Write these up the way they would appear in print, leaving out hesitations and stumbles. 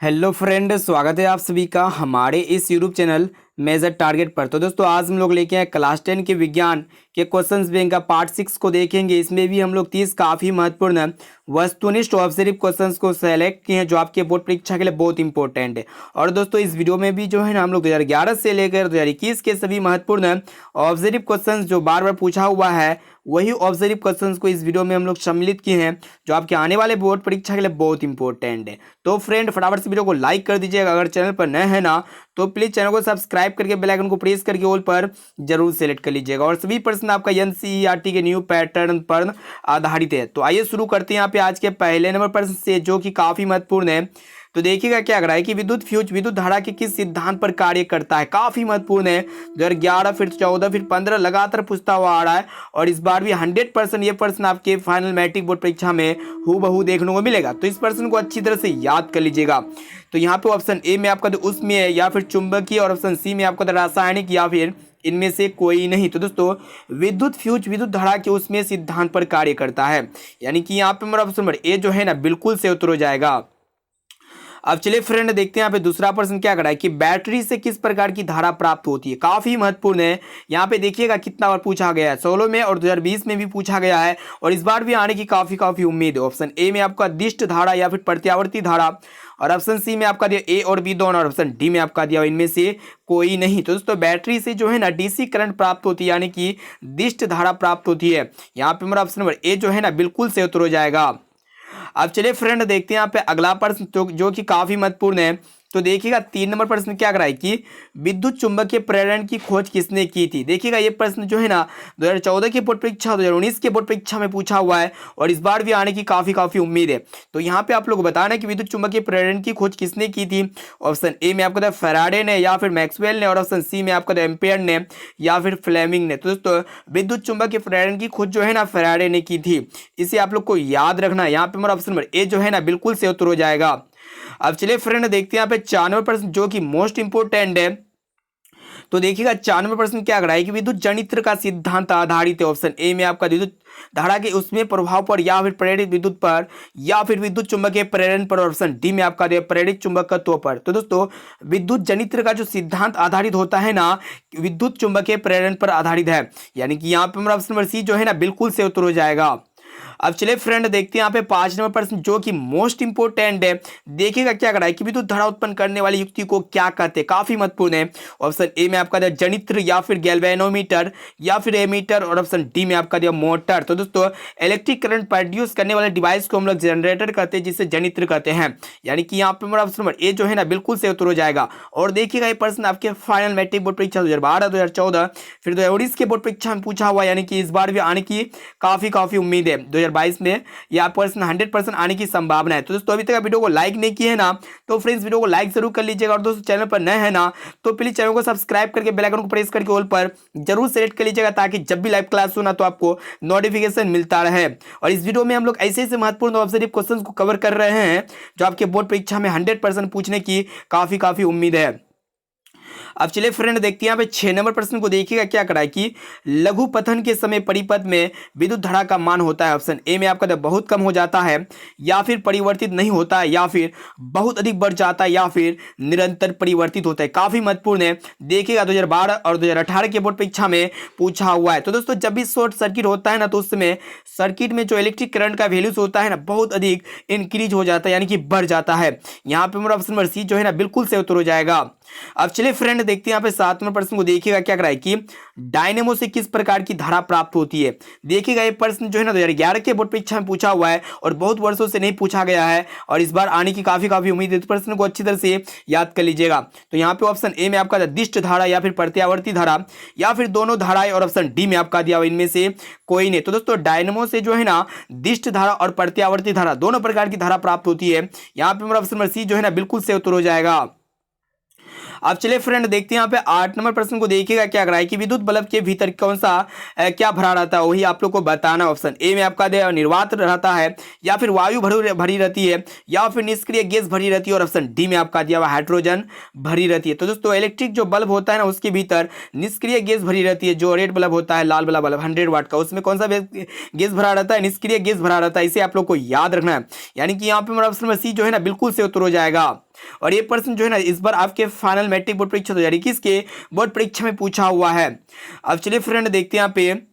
Hello friend, स्वागत है आप सभी का हमारे इस यूट्यूब चैनल मेजर टारगेट पर। तो दोस्तों आज हम लोग लेके आए क्लास 10 के विज्ञान के क्वेश्चंस बैंक का पार्ट 6 को देखेंगे। इसमें भी हम लोग 30 काफ़ी महत्वपूर्ण वस्तुनिष्ठ ऑब्जेक्टिव क्वेश्चंस को सेलेक्ट किए हैं जो आपके बोर्ड परीक्षा के लिए बहुत इंपॉर्टेंट है। और दोस्तों इस वीडियो में भी जो है ना हम लोग 2011 से लेकर 2021 के सभी महत्वपूर्ण ऑब्जेक्टिव क्वेश्चंस जो बार बार पूछा हुआ है वही ऑब्जेक्टिव क्वेश्चंस को इस वीडियो में हम लोग सम्मिलित किए हैं जो आपके आने वाले बोर्ड परीक्षा के लिए बहुत इंपॉर्टेंट है। तो फ्रेंड फटाफट से वीडियो को लाइक कर दीजिएगा। अगर चैनल पर नए हैं ना तो प्लीज चैनल को सब्सक्राइब करके बेल आइकन को प्रेस करके ऑल पर जरूर सेलेक्ट कर लीजिएगा। और सभी प्रश्न आपका एनसीईआरटी के न्यू पैटर्न पर आधारित है। तो आइए शुरू करते हैं यहाँ पे आज के पहले नंबर प्रश्न से जो कि काफी महत्वपूर्ण है। तो देखिएगा क्या कह रहा है कि विद्युत फ्यूज विद्युत धारा के किस सिद्धांत पर कार्य करता है। काफी महत्वपूर्ण है। 2011 फिर 14 फिर 15 लगातार पूछता हुआ आ रहा है और इस बार भी 100% ये प्रश्न आपके फाइनल मैट्रिक बोर्ड परीक्षा में हूबहू देखने को मिलेगा। तो इस प्रश्न को अच्छी तरह से याद कर लीजिएगा। तो यहाँ पे ऑप्शन ए में आपका उसमें है या फिर चुंबकीय और ऑप्शन सी में आपका रासायनिक या फिर इनमें से कोई नहीं। तो दोस्तों विद्युत फ्यूज विद्युत धारा के उसमें सिद्धांत पर कार्य करता है, यानी कि यहाँ पे मेरा ऑप्शन नंबर ए जो है ना बिल्कुल से उत्तर हो जाएगा। अब चलिए फ्रेंड देखते हैं यहाँ पे दूसरा प्रश्न क्या कर रहा है कि बैटरी से किस प्रकार की धारा प्राप्त होती है। काफी महत्वपूर्ण है। यहाँ पे देखिएगा कितना बार पूछा गया है, 16 में और 2020 में भी पूछा गया है और इस बार भी आने की काफी उम्मीद है। ऑप्शन ए में आपका दिष्ट धारा या फिर प्रत्यावर्ती धारा और ऑप्शन सी में आपका दिया ए और बी दोनों और ऑप्शन डी में आपका दिया इनमें से कोई नहीं। तो दोस्तों बैटरी से जो है ना डीसी करंट प्राप्त होती है, यानी कि दिष्ट धारा प्राप्त होती है। यहाँ पे मेरा ऑप्शन नंबर ए जो है ना बिल्कुल से उत्तर हो जाएगा। अब चलिए फ्रेंड देखते हैं यहाँ पे अगला प्रश्न जो कि काफी महत्वपूर्ण है। तो देखिएगा 3 नंबर प्रश्न क्या कराए कि विद्युत चुंबकीय प्रेरण की खोज किसने की थी। देखिएगा ये प्रश्न जो है ना 2014 की बोर्ड परीक्षा 2019 के बोर्ड परीक्षा में पूछा हुआ है और इस बार भी आने की काफी उम्मीद है। तो यहाँ पे आप लोग बताना है कि विद्युत चुंबकीय प्रेरण की खोज किसने की थी। ऑप्शन ए में आपका था फैराडे ने या फिर मैक्सवेल ने और ऑप्शन सी में आपका था एम्पियर ने या फिर फ्लेमिंग ने। तो दोस्तों विद्युत चुंबकीय प्रेरण की खोज जो है ना फैराडे ने की थी, इसे आप लोग को याद रखना है। यहाँ पे मेरा ऑप्शन नंबर ए जो है ना बिल्कुल से उत्तर हो जाएगा। अब चलिए फ्रेंड देखते हैं यहाँ पे 4 नंबर प्रश्न जो कि मोस्ट इंपोर्टेंट है। तो देखिएगा 4 नंबर प्रश्न क्या कर रहा है कि विद्युत जनित्र का सिद्धांत आधारित है। ऑप्शन ए में आपका विद्युत धारा के उसमें प्रभाव पर या फिर प्रेरित विद्युत पर या फिर विद्युत चुंबकीय प्रेरण पर, ऑप्शन डी में आपका प्रेरित चुंबकत्व पर। तो दोस्तों विद्युत जनित्र का जो सिद्धांत आधारित होता है ना विद्युत चुंबकीय प्रेरण पर आधारित है, यानी कि यहाँ पे हमारा ऑप्शन नंबर सी जो है ना बिल्कुल से उत्तर हो जाएगा। अब चलिए फ्रेंड देखते हैं यहाँ पे 5 नंबर प्रश्न जो कि मोस्ट इंपोर्टेंट है। देखिएगा क्या कर रहा है कि विद्युत धारा उत्पन्न करने वाली युक्ति को क्या कहते हैं। काफी महत्वपूर्ण है। ऑप्शन ए में आपका दिया जनित्र या फिर गैल्वेनोमीटर या फिर एमीटर और ऑप्शन डी में आपका दिया मोटर। तो दोस्तों इलेक्ट्रिक करंट प्रोड्यूस करने वाले डिवाइस को हम लोग जनरेटर कहते हैं जिसे जनित्र कहते हैं, यानी कि यहाँ पे मेरा ऑप्शन नंबर ए जो है ना बिल्कुल से उत्तर हो जाएगा। और देखिएगा ये प्रश्न आपके फाइनल मैट्रिक बोर्ड परीक्षा 2012 2014 फिर 2019 के बोर्ड परीक्षा में पूछा हुआ, यानी कि इस बार भी आने की काफी उम्मीद है। 2022 में यह प्रश्न 100% आने की संभावना है। तो दोस्तों अभी तक वीडियो को लाइक नहीं किए है ना तो फ्रेंड्स वीडियो को लाइक जरूर कर लीजिएगा। और दोस्तों चैनल पर नए हैं ना तो प्लीज चैनल को सब्सक्राइब करके बेल आइकन को प्रेस करके ऑल पर जरूर सेलेक्ट कर लीजिएगा ताकि जब भी लाइव क्लास हो ना तो आपको नोटिफिकेशन मिलता रहे। और इस वीडियो में हम लोग ऐसे महत्वपूर्ण ऑब्जेक्टिव क्वेश्चंस को कवर कर रहे हैं जो आपके बोर्ड परीक्षा में 100% पूछने की काफी उम्मीद है। अब चलिए फ्रेंड देखते हैं यहाँ पे 6 नंबर प्रश्न को देखिएगा क्या करा है कि लघु पतन के समय परिपथ में विद्युत धारा का मान होता है। ऑप्शन ए में आपका बहुत कम हो जाता है या फिर परिवर्तित नहीं होता है या फिर बहुत अधिक बढ़ जाता है या फिर निरंतर परिवर्तित होता है। काफी महत्वपूर्ण है। देखिएगा 2012 और 2018 के बोर्ड परीक्षा में पूछा हुआ है। तो दोस्तों जब भी शॉर्ट सर्किट होता है ना तो उस समय सर्किट में जो इलेक्ट्रिक करंट का वैल्यूज होता है ना बहुत अधिक इंक्रीज हो जाता है, यानी कि बढ़ जाता है। यहाँ पे मेरा ऑप्शन नंबर सी जो है ना बिल्कुल से उत्तर हो जाएगा। अब चलिए फ्रेंड देखते हैं यहाँ पे 7 नंबर प्रश्न को देखिएगा क्या कराए कि डायनेमो से किस प्रकार की धारा प्राप्त होती है। देखिएगा ये प्रश्न जो है ना 2011 के बोर्ड परीक्षा में पूछा हुआ है और बहुत वर्षों से नहीं पूछा गया है और इस बार आने की काफी उम्मीद है। इस प्रश्न को अच्छी तरह से याद कर लीजिएगा। तो यहाँ पे ऑप्शन ए में आपका दिष्ट धारा या फिर प्रत्यावर्ती धारा या फिर दोनों धाराएं और ऑप्शन डी में आपका दिया इनमें से कोई नहीं। तो दोस्तों डायनेमो से जो है ना दिष्ट धारा और प्रत्यावर्ती धारा दोनों प्रकार की धारा प्राप्त होती है। यहाँ पे मेरा ऑप्शन नंबर सी जो है ना बिल्कुल से उत्तर हो जाएगा। अब चलिए फ्रेंड देखते हैं यहाँ पे 8 नंबर प्रश्न को देखिएगा क्या कर रहा है कि विद्युत बल्ब के भीतर कौन सा क्या भरा रहता है, वही आप लोग को बताना। ऑप्शन ए में आपका निर्वात रहता है या फिर वायु भरी रहती है या फिर निष्क्रिय गैस भरी रहती है और ऑप्शन डी में आपका दिया हुआ हाइड्रोजन भरी रहती है। तो दोस्तों इलेक्ट्रिक जो बल्ब होता है ना उसके भीतर निष्क्रिय गैस भरी रहती है। जो रेड बल्ब होता है, लाल वाला बल्ब 100 वाट का, उसमें कौन सा गैस भरा रहता है, निष्क्रिय गैस भरा रहता है। इसे आप लोग को याद रखना है, यानी कि यहाँ पे मेरा ऑप्शन नंबर सी जो है ना बिल्कुल से उत्तर हो जाएगा। और ये प्रश्न जो है ना इस बार आपके फाइनल मैट्रिक बोर्ड परीक्षा 2021 के बोर्ड परीक्षा में पूछा हुआ है। अब चलिए फ्रेंड देखते हैं यहाँ पे,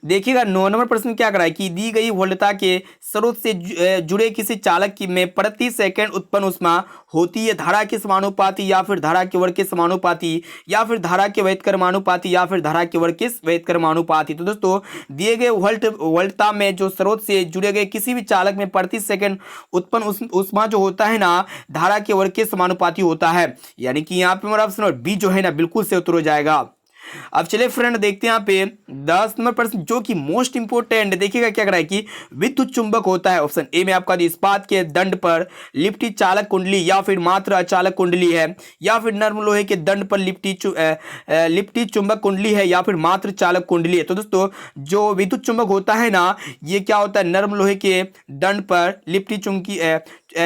देखिएगा 9 नंबर प्रश्न क्या कराए कि दी गई वोल्टता के स्रोत से जुड़े किसी चालक की में प्रति सेकंड उत्पन्न ऊष्मा होती है धारा के समानुपाती या फिर धारा के वर्ग के समानुपाती या फिर धारा के व्युत्क्रमानुपाती या फिर धारा के वर्ग के व्युत्क्रमानुपाती। तो दोस्तों दिए गए वोल्टता में जो स्रोत से जुड़े गए किसी भी चालक में प्रति सेकंड उत्पन्न ऊष्मा जो होता है ना धारा के वर्ग के समानुपाती होता है। यानी कि यहाँ पे हमारा ऑप्शन और बी जो है ना बिल्कुल से उत्तर हो जाएगा। अब चलिए फ्रेंड देखते हैं यहाँ पे 10 नंबर प्रश्न जो कि मोस्ट इंपोर्टेंट, देखिएगा क्या कराए कि विद्युत चुंबक होता है। ऑप्शन ए में आपका इस्पात के दंड पर लिपटी चालक कुंडली या फिर मात्र अचालक कुंडली है या फिर नर्म लोहे के दंड पर लिपटी चुंबक कुंडली है या फिर मात्र चालक कुंडली है। तो दोस्तों जो विद्युत चुंबक होता है ना ये क्या होता है, नर्म लोहे के दंड पर लिपटी चुंबकी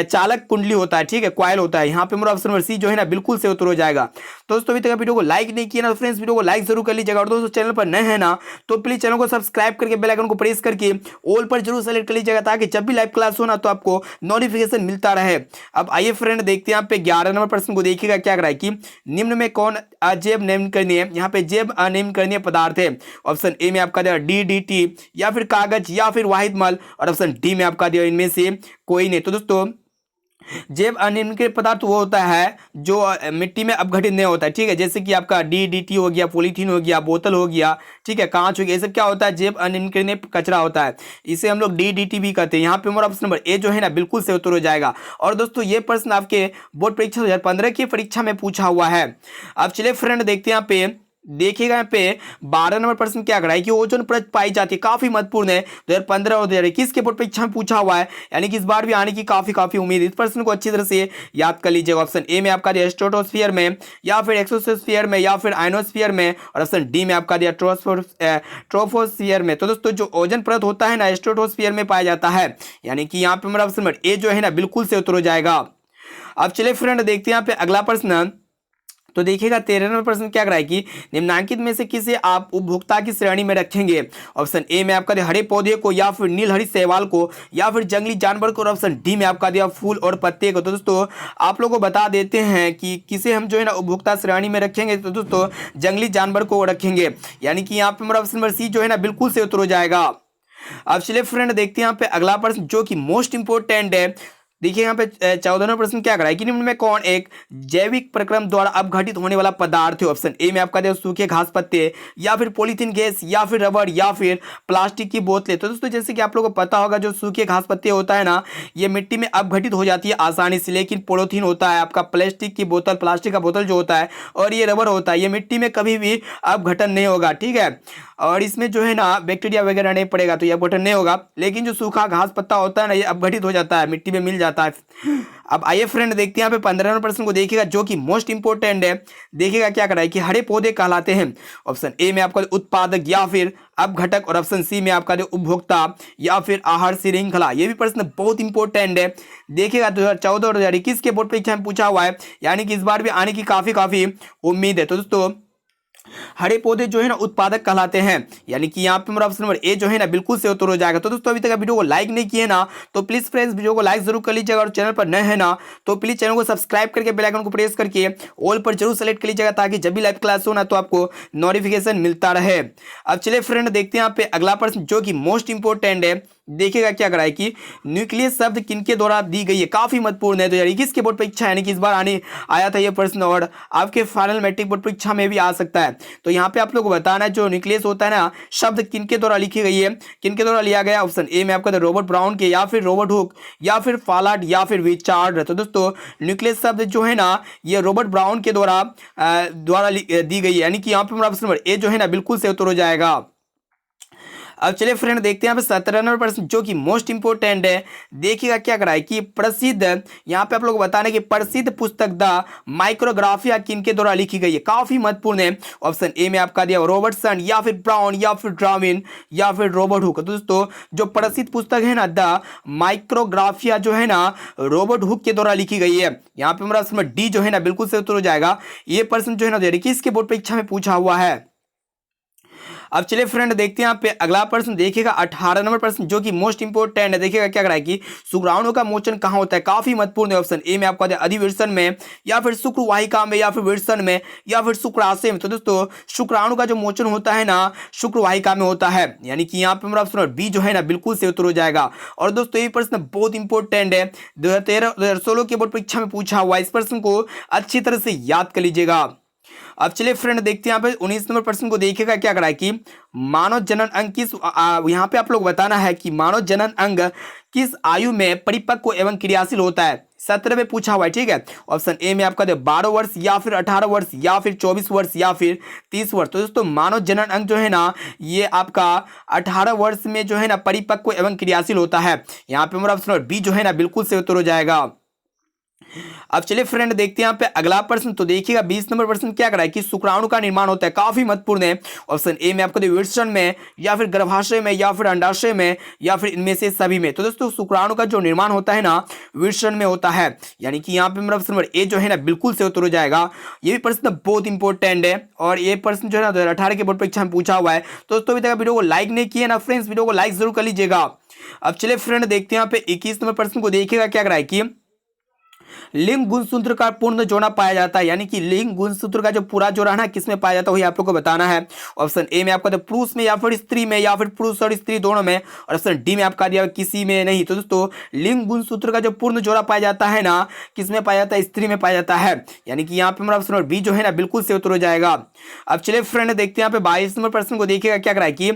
चालक कुंडली होता है, ठीक है, कॉइल होता है। यहाँ पे मेरा ऑप्शन नंबर सी जो है ना बिल्कुल से उत्तर हो जाएगा। तो दोस्तों अभी तक वीडियो को लाइक नहीं किया ना फ्रेंड्स, वीडियो को लाइक जरूर कर लीजिएगा और दोस्तों चैनल पर नए हैं ना तो प्लीज चैनल को सब्सक्राइब करके बेल आइकन को प्रेस करके ऑल पर जरूर सेलेक्ट कर लीजिएगा ताकि जब भी लाइव क्लास हो ना तो आपको नोटिफिकेशन मिलता रहे। अब आइए फ्रेंड देखते हैं यहाँ पे 11 नंबर प्रश्न को, देखिएगा क्या कराए कि निम्न में कौन अजैव निम्नकरणीय, यहाँ पे जैव अनिम्नकरणीय पदार्थ है। ऑप्शन ए में आपका दिया DDT या फिर कागज या फिर वाहिद मल और ऑप्शन डी में आपका दिया इनमें से कोई नहीं। तो दोस्तों जैव अनिम्नकरणीय पदार्थ वो होता है जो मिट्टी में अपघटित नहीं होता है, ठीक है, जैसे कि आपका DDT हो गया, पॉलीथीन हो गया, बोतल हो गया, ठीक है, कांच हो गया, ये सब क्या होता है जैव अनिम्नकरणीय कचरा होता है, इसे हम लोग DDT भी कहते हैं। यहाँ पे हमारा ऑप्शन नंबर ए जो है ना बिल्कुल से उत्तर हो जाएगा। और दोस्तों ये प्रश्न आपके बोर्ड परीक्षा 2015 की परीक्षा में पूछा हुआ है। अब चलिए फ्रेंड देखते हैं यहाँ पे, देखिएगा यहाँ पे 12 नंबर प्रश्न क्या कराए कि ओजोन परत पाई जाती है, काफी महत्वपूर्ण है, 2015 और 2021 के बोर्ड परीक्षा में पूछा हुआ है, यानी कि इस बार भी आने की काफी उम्मीद है। इस प्रश्न को अच्छी तरह से याद कर लीजिएगा। ऑप्शन ए में आपका दिया स्ट्रेटोस्फीयर में या फिर एक्सोस्फीयर में या फिर आयनोस्फीयर में और ऑप्शन डी में आपका दिया ट्रोपोस्फीयर में। तो दोस्तों जो ओजोन परत होता है ना स्ट्रेटोस्फीयर में पाया जाता है, यानी कि यहाँ पे हमारा ऑप्शन नंबर ए जो है ना बिल्कुल से उत्तर हो जाएगा। अब चलिए फ्रेंड देखते हैं यहाँ पे अगला प्रश्न, तो देखिएगा 13 नंबर प्रश्न क्या कराए कि निम्नलिखित में से किसे आप उपभोक्ता की श्रेणी में रखेंगे। ऑप्शन ए में आपका दिया हरे पौधे को या फिर नीलहरी शैवाल को या फिर जंगली जानवर को और ऑप्शन डी में आपका दिया फूल और पत्ते को। तो दोस्तों आप लोगों को बता देते हैं कि किसे हम जो है ना उपभोक्ता श्रेणी में रखेंगे, तो दोस्तों जंगली जानवर को रखेंगे, यानी कि यहाँ पे हमारा ऑप्शन नंबर सी जो है ना बिल्कुल से उत्तर हो जाएगा। अब चलिए फ्रेंड देखते हैं यहाँ पे अगला प्रश्न जो कि मोस्ट इंपोर्टेंट है। देखिए यहाँ पे 14वां प्रश्न क्या कराए कि निम्न में कौन एक जैविक प्रक्रम द्वारा अपघटित होने वाला पदार्थ है। ऑप्शन ए में आपका दिया सूखे घास पत्ते या फिर पॉलीथीन गैस या फिर रबड़ या फिर प्लास्टिक की बोतलें। तो दोस्तों जैसे कि आप लोगों को पता होगा जो सूखे घास पत्ते होता है ना ये मिट्टी में अपघटित हो जाती है आसानी से, लेकिन पॉलीथीन होता है आपका प्लास्टिक की बोतल, प्लास्टिक का बोतल जो होता है, और ये रबड़ होता है, ये मिट्टी में कभी भी अपघटन नहीं होगा, ठीक है, और इसमें जो है ना बैक्टीरिया वगैरह नहीं पड़ेगा तो ये अपघटन नहीं होगा। लेकिन जो सूखा घास पत्ता होता है ना ये अपघटित हो जाता है, मिट्टी में मिल जाता है। अब आइए फ्रेंड देखते हैं यहाँ पे 15 नंबर प्रश्न को, देखिएगा जो कि मोस्ट इंपोर्टेंट है। देखिएगा क्या कराए कि हरे पौधे कहलाते हैं। ऑप्शन ए में आपका उत्पादक या फिर अपघटक और ऑप्शन सी में आपका उपभोक्ता या फिर आहार श्रृंखला। ये भी प्रश्न बहुत इंपॉर्टेंट है। देखिएगा 2014 और 2021 के बोर्ड परीक्षा में पूछा हुआ है, यानी कि इस बार भी आने की काफी उम्मीद है। तो दोस्तों हरे पौधे जो है ना उत्पादक कहलाते हैं, यानी कि यहाँ पे मेरा ऑप्शन नंबर ए जो है ना बिल्कुल से उत्तर हो जाएगा। तो दोस्तों अभी तक वीडियो को लाइक नहीं किए ना तो प्लीज फ्रेंड्स वीडियो को लाइक जरूर कर लीजिएगा और चैनल पर नए हैं ना तो प्लीज चैनल को सब्सक्राइब करके बेल आइकन को प्रेस करके ऑल पर जरूर सेलेक्ट कर लीजिएगा ताकि जब भी लाइव क्लास हो ना तो आपको नोटिफिकेशन मिलता रहे। अब चलिए फ्रेंड देखते हैं यहाँ पे अगला प्रश्न जो कि मोस्ट इंपोर्टेंट है। देखिएगा क्या कराए कि न्यूक्लियस शब्द किनके द्वारा दी गई है, काफी महत्वपूर्ण है। तो यानी कि इसके बोर्ड परीक्षा यानी कि इस बार आया था ये प्रश्न और आपके फाइनल मैट्रिक बोर्ड परीक्षा में भी आ सकता है। तो यहाँ पे आप लोगों को बताना है जो न्यूक्लियस होता है ना शब्द किनके द्वारा लिखी गई है, किनके द्वारा लिया गया। ऑप्शन ए में आपका रॉबर्ट ब्राउन के या फिर रॉबर्ट हुक या फिर फालाड या फिर रिचार्ड। तो दोस्तों न्यूक्लियस शब्द जो है ना ये रॉबर्ट ब्राउन के द्वारा दी गई है, यानी कि यहाँ पे ऑप्शन नंबर ए जो है ना बिल्कुल से उत्तर हो जाएगा। अब चलिए फ्रेंड देखते हैं यहाँ पे 17 नंबर प्रश्न जो कि मोस्ट इंपोर्टेंट है। देखिएगा क्या कराए कि प्रसिद्ध, यहाँ पे आप लोग बताने कि प्रसिद्ध पुस्तक द माइक्रोग्राफिया किनके द्वारा लिखी गई है, काफी महत्वपूर्ण है। ऑप्शन ए में आपका दिया रॉबर्टसन या फिर ब्राउन या फिर डार्विन या फिर रॉबर्ट हुक। तो दोस्तों जो प्रसिद्ध पुस्तक है ना द माइक्रोग्राफिया जो है ना रॉबर्ट हुक के द्वारा लिखी गई है। यहाँ पे हमारा ऑप्शन डी जो है ना बिल्कुल से उत्तर हो जाएगा। ये प्रश्न जो है ना 2021 के बोर्ड परीक्षा में पूछा हुआ है। अब चलिए फ्रेंड देखते हैं यहाँ पे अगला प्रश्न देखिएगा 18 नंबर प्रश्न जो कि मोस्ट इंपोर्टेंट है। देखिएगा क्या करा है कि शुक्राणु का मोचन कहाँ होता है, काफी महत्वपूर्ण है। ऑप्शन ए में आपका अधिवेशन में, या फिर शुक्र वाहिका में, या फिर विरसन में, या फिर शुक्राशय में। तो दोस्तों शुक्राणु का जो मोचन होता है ना शुक्र वाहिका में होता है, यानी कि यहाँ पे हमारा ऑप्शन बी जो है ना बिल्कुल से उत्तर हो जाएगा। और दोस्तों ये प्रश्न बहुत इंपॉर्टेंट है, 2013-2016 के बोर्ड परीक्षा में पूछा हुआ। इस प्रश्न को अच्छी तरह से याद कर लीजिएगा। अब चलिए फ्रेंड देखते हैं यहाँ पे 19 नंबर प्रश्न को देखिएगा क्या करा है कि मानव जनन अंग किस यहाँ पे आप लोग बताना है कि मानव जनन अंग किस आयु में परिपक्व एवं क्रियाशील होता है। 17 में पूछा हुआ है, ठीक है। ऑप्शन ए में आपका 12 वर्ष, या फिर 18 वर्ष, या फिर 24 वर्ष, या फिर 30 वर्ष। तो दोस्तों मानव जनन अंग जो है ना ये आपका 18 वर्ष में जो है ना परिपक्व एवं क्रियाशील होता है। यहाँ पे हमारा ऑप्शन बी जो है ना बिल्कुल से उत्तर हो जाएगा। अब चलिए फ्रेंड देखते हैं यहाँ पे अगला प्रश्न। तो देखिएगा 20 नंबर प्रश्न क्या करा है कि शुक्राणु का निर्माण होता है, काफी महत्वपूर्ण है। ऑप्शन ए में आपको विरसन में, या फिर गर्भाशय में, या फिर अंडाशय में, या फिर इनमें से सभी में। तो दोस्तों शुक्राणु का जो निर्माण होता है ना विरसन में होता है, यानी कि यहाँ पे मेरा ऑप्शन नंबर ए जो है ना बिल्कुल से उत्तर हो जाएगा। ये भी प्रश्न बहुत इंपॉर्टेंट है और ये प्रश्न जो है ना 2018 के बोर्ड परीक्षा में पूछा हुआ है। तो दोस्तों अभी तक वीडियो को लाइक नहीं किया ना फ्रेंड्स, वीडियो को लाइक जरूर कर लीजिएगा। अब चलिए फ्रेंड देखते हैं यहाँ पे 21 नंबर प्रश्न को देखिएगा क्या करा है कि लिंग गुणसूत्र का पूर्ण जोड़ा पाया जाता है, यानी कि लिंग गुणसूत्र का जो पूरा जोड़ा है ना किसमें पाया जाता है वही आप लोग को बताना है। ऑप्शन ए में आपका पुरुष में, या फिर स्त्री में, या फिर पुरुष और स्त्री दोनों में, और ऑप्शन डी में आपका दिया किसी में नहीं। तो दोस्तों लिंग गुणसूत्र का जो पूर्ण जोड़ा पाया जाता है ना किसमें पाया जाता है, स्त्री में पाया जाता है, यानी कि यहाँ पे हमारा ऑप्शन बी जो है ना बिल्कुल से उत्तर हो जाएगा। अब चलिए फ्रेंड देखते हैं यहाँ पे 22 नंबर प्रश्न को देखिएगा क्या करा है कि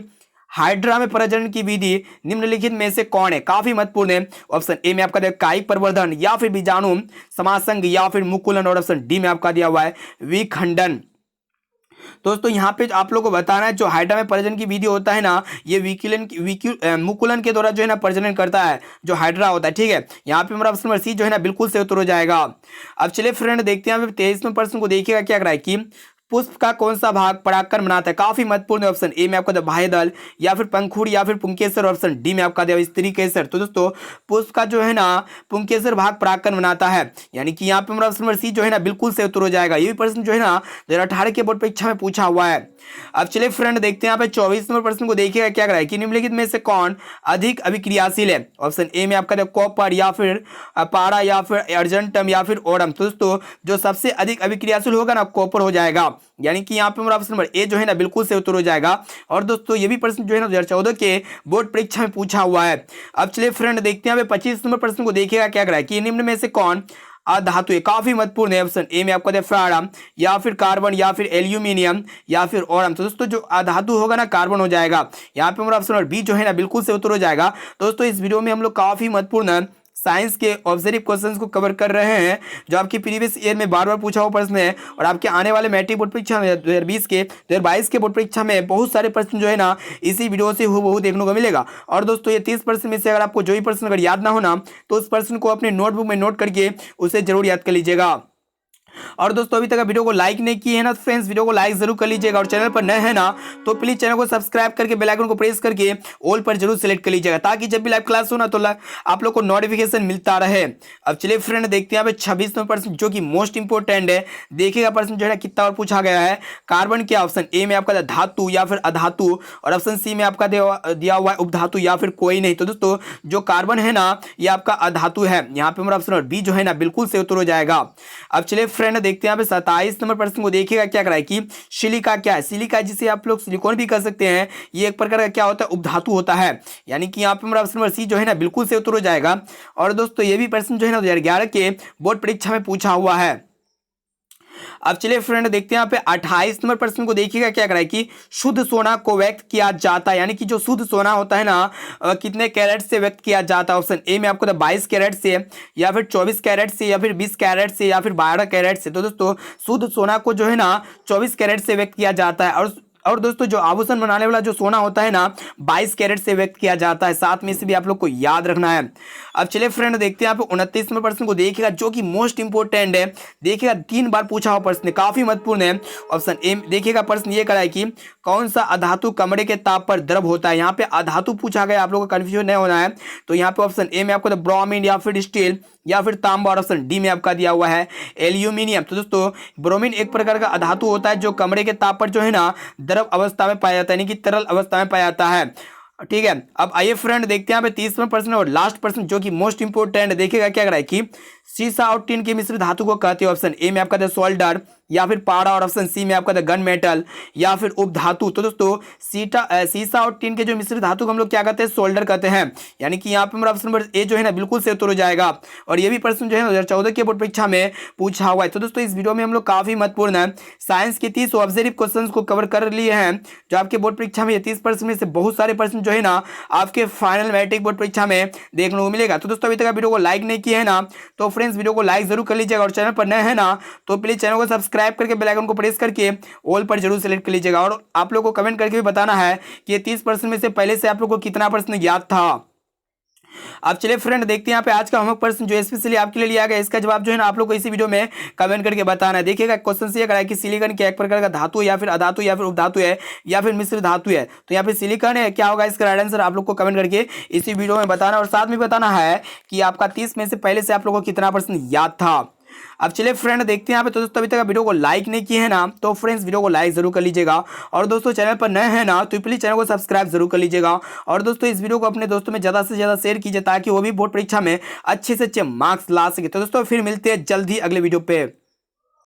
हाइड्रा में प्रजनन की विधि निम्नलिखित में से कौन है, काफी महत्वपूर्ण है। ऑप्शन ए में आपका दिया कायिक प्रवर्धन, या फिर बीजाणु समासंग, या फिर मुकुलन, और ऑप्शन डी में आपका दिया हुआ है विखंडन। दोस्तों यहाँ पे आप लोगों को बताना है जो हाइड्रा में प्रजनन की विधि होता है ना ये मुकुलन के द्वारा जो है ना प्रजनन करता है जो हाइड्रा होता है, ठीक है। यहाँ पे हमारा ऑप्शन नंबर सी जो है ना बिल्कुल से उत्तर हो जाएगा। अब चलिए फ्रेंड देखते हैं 23वें प्रश्न को देखिएगा क्या करा है कि पुष्प का कौन सा भाग परागकण बनाता है, काफी महत्वपूर्ण है। ऑप्शन ए में आपका बाह्य दल, या फिर पंखुड़ी, या फिर पुंकेसर, ऑप्शन डी में आपका दिया स्त्री केसर। तो दोस्तों पुष्प का जो है ना पुंकेसर भाग परागकण बनाता है, यानी कि यहाँ पे हमारा ऑप्शन नंबर सी जो है ना बिल्कुल से उत्तर हो जाएगा। ये भी प्रश्न जो है ना 2018 के बोर्ड परीक्षा में पूछा हुआ है। अब चलिए फ्रेंड देखते हैं यहाँ पे 24 नंबर प्रश्न को देखिएगा क्या करा है कि निम्नलिखित में से कौन अधिक अभिक्रियाशील है। ऑप्शन ए में आपका कॉपर, या फिर पारा, या फिर अर्जेंटम, या फिर ओरम। तो दोस्तों जो सबसे अधिक अभिक्रियाशील होगा ना कॉपर हो जाएगा, यानी कि यहाँ पे हमारा ऑप्शन नंबर ए जो है ना बिल्कुल से उत्तर हो जाएगा। और दोस्तों ये भी प्रश्न जो है ना 2014 के बोर्ड परीक्षा में पूछा हुआ है। अब चलिए फ्रेंड देखते हैं 25 नंबर प्रश्न को देखिएगा क्या करा है कि निम्न में से कौन अधातु है, काफी महत्वपूर्ण है। ऑप्शन ए में आपका फ्राडम, या फिर कार्बन, या फिर एल्यूमिनियम, या फिर ओरम। तो दोस्तों जो अधातु होगा ना कार्बन हो जाएगा। यहाँ पे हमारा ऑप्शन नंबर बी जो है ना बिल्कुल से उत्तर हो जाएगा। दोस्तों इस वीडियो में हम लोग काफी महत्वपूर्ण साइंस के ऑब्जर्व क्वेश्चंस को कवर कर रहे हैं जो आपकी प्रीवियस ईयर में बार बार पूछा हुआ प्रश्न है, और आपके आने वाले मैट्रिक बोर्ड परीक्षा में 2022 के बोर्ड परीक्षा में बहुत सारे प्रश्न जो है ना इसी वीडियो से हूबहू देखने को मिलेगा। और दोस्तों ये 30 प्रश्न में से अगर आपको जो भी प्रश्न अगर याद ना होना तो उस प्रश्न को अपने नोटबुक में नोट करके उसे जरूर याद कर लीजिएगा। और दोस्तों अभी तक वीडियो को लाइक नहीं किए हैं ना फ्रेंड्स, वीडियो को लाइक जरूर कर लीजिएगा। और चैनल पर नए हैं ना तो प्लीज चैनल को सब्सक्राइब करके बेल आइकन को प्रेस करके ऑल पर जरूर सेलेक्ट कर लीजिएगा, ताकि जब भी लाइव क्लास हो ना तो आप लोग को नोटिफिकेशन मिलता रहे। अब चलिए फ्रेंड देखते हैं 26वां प्रश्न जो कि मोस्ट इंपोर्टेंट है। देखिएगा प्रश्न जो है कितना और पूछा गया है। कार्बन क्या, ऑप्शन ए में आपका धातु, या फिर अधातु, और ऑप्शन सी में आपका दिया हुआ है उपधातु, या फिर कोई नहीं। तो दोस्तों जो कार्बन है ना ये आपका अधातु है। यहाँ पे हमारा ऑप्शन बी जो है ना बिल्कुल से उत्तर हो जाएगा। अब चलिए फ्रेंड देखते हैं 27 नंबर प्रश्न को देखिएगा क्या करा है कि सिलिका क्या है। सिलिका जिसे आप लोग सिलिकॉन भी कर सकते हैं, ये एक प्रकार का क्या होता है उपधातु होता है, यानी कि यहाँ पे हमारा ऑप्शन नंबर सी जो है ना बिल्कुल से उत्तर हो जाएगा। और दोस्तों ये भी प्रश्न जो है ना 2011 के बोर्ड परीक्षा में पूछा हुआ है। अब चलिए फ्रेंड देखते हैं यहाँ पे 28 नंबर प्रश्न को देखिएगा क्या करा है कि शुद्ध सोना को व्यक्त किया जाता है, यानी कि जो शुद्ध सोना होता है ना कितने कैरेट से व्यक्त किया जाता है। ऑप्शन ए में आपको 22 कैरेट से, या फिर 24 कैरेट से, या फिर 20 कैरेट से, या फिर 12 कैरेट से। तो दोस्तों शुद्ध सोना को जो है ना 24 कैरेट से व्यक्त किया जाता है। और दोस्तों जो आभूषण बनाने वाला जो सोना होता है ना 22 कैरेट से व्यक्त किया जाता है। साथ में से भी आप लोग को याद रखना है। अब चलिए फ्रेंड देखते हैं यहाँ पे 29 नंबर प्रश्न को देखिएगा जो कि मोस्ट इंपोर्टेंट है। देखिएगा 3 बार पूछा हुआ प्रश्न, काफी महत्वपूर्ण है। ऑप्शन ए देखिएगा प्रश्न ये करा है कि कौन सा अधातु कमरे के ताप पर द्रव होता है। यहाँ पे अधातु पूछा गया, आप लोगों को कंफ्यूजन नहीं होना है। तो यहाँ पे ऑप्शन ए में आपको ब्रोमीन, या फिर स्टील, या फिर तांबा, और ऑप्शन डी में आपका दिया हुआ है एल्यूमिनियम। तो दोस्तों ब्रोमीन एक प्रकार का अधातु होता है जो कमरे के ताप पर जो है ना द्रव अवस्था में पाया जाता है, यानी कि तरल अवस्था में पाया जाता है। ठीक है, अब आइए फ्रेंड देखते हैं यहाँ पे 30वां प्रश्न और लास्ट प्रश्न जो कि मोस्ट इंपोर्टेंट देखिएगा क्या कर रहा है कि सीसा और टिन के मिश्र धातु को कहते हैं। ऑप्शन ए में आपका था सोल्डर, या फिर पारा, और ऑप्शन सी में आपका था गन मेटल, या फिर उपधातु। तो दोस्तों सीसा और टिन के जो मिश्र धातु को हम लोग क्या कहते हैं, सोल्डर कहते हैं। यानी कि यहाँ पे हमारा ऑप्शन नंबर ए जो है ना बिल्कुल से उत्तर हो जाएगा। और ये भी प्रश्न जो है 2014 के बोर्ड परीक्षा में पूछा हुआ है। तो दोस्तों इस वीडियो में हम लोग काफी महत्वपूर्ण है साइंस के 30 ऑब्जेक्टिव क्वेश्चन को कवर कर लिए हैं, जो आपके बोर्ड परीक्षा में 30 प्रश्न में से बहुत सारे प्रश्न जो है ना आपके फाइनल मैट्रिक बोर्ड परीक्षा में देखने को मिलेगा। तो दोस्तों अभी तक वीडियो को लाइक नहीं किया है ना, तो फ्रेंड्स वीडियो को लाइक जरूर कर लीजिएगा, और चैनल पर नए हैं ना तो प्लीज चैनल को सब्सक्राइब करके बेल आइकन को प्रेस करके ऑल पर जरूर सेलेक्ट कर लीजिएगा। और आप लोग को कमेंट करके भी बताना है कि ये 30 प्रश्न में से पहले से आप लोग को कितना प्रश्न याद था। अब चलिए फ्रेंड देखते हैं यहाँ पे आज का होमवर्क प्रश्न जो स्पेशली आपके लिए लिया गया, इसका जवाब जो है ना आप लोग को इसी वीडियो में कमेंट करके बताना है। देखिएगा क्वेश्चन से ये करा है कि सिलिकॉन क्या एक प्रकार का धातु या फिर अधातु या फिर उपधातु है या फिर मिश्र धातु है। तो यहाँ पे सिलिकॉन है, क्या होगा इसका राइट आंसर आप लोग को कमेंट करके इसी वीडियो में बताना, और साथ में बताना है कि आपका 30 में से पहले से आप लोग को कितना प्रश्न याद था। अब चलिए फ्रेंड देखते हैं यहाँ पे। तो दोस्तों अभी तक वीडियो को लाइक नहीं किए हैं ना तो फ्रेंड्स वीडियो को लाइक जरूर कर लीजिएगा, और दोस्तों चैनल पर नए हैं ना तो प्लीज चैनल को सब्सक्राइब जरूर कर लीजिएगा। और दोस्तों इस वीडियो को अपने दोस्तों में ज़्यादा से ज़्यादा शेयर कीजिए ताकि वो भी बोर्ड परीक्षा में अच्छे से अच्छे मार्क्स ला सके। तो दोस्तों फिर मिलते हैं जल्द ही अगले वीडियो पे।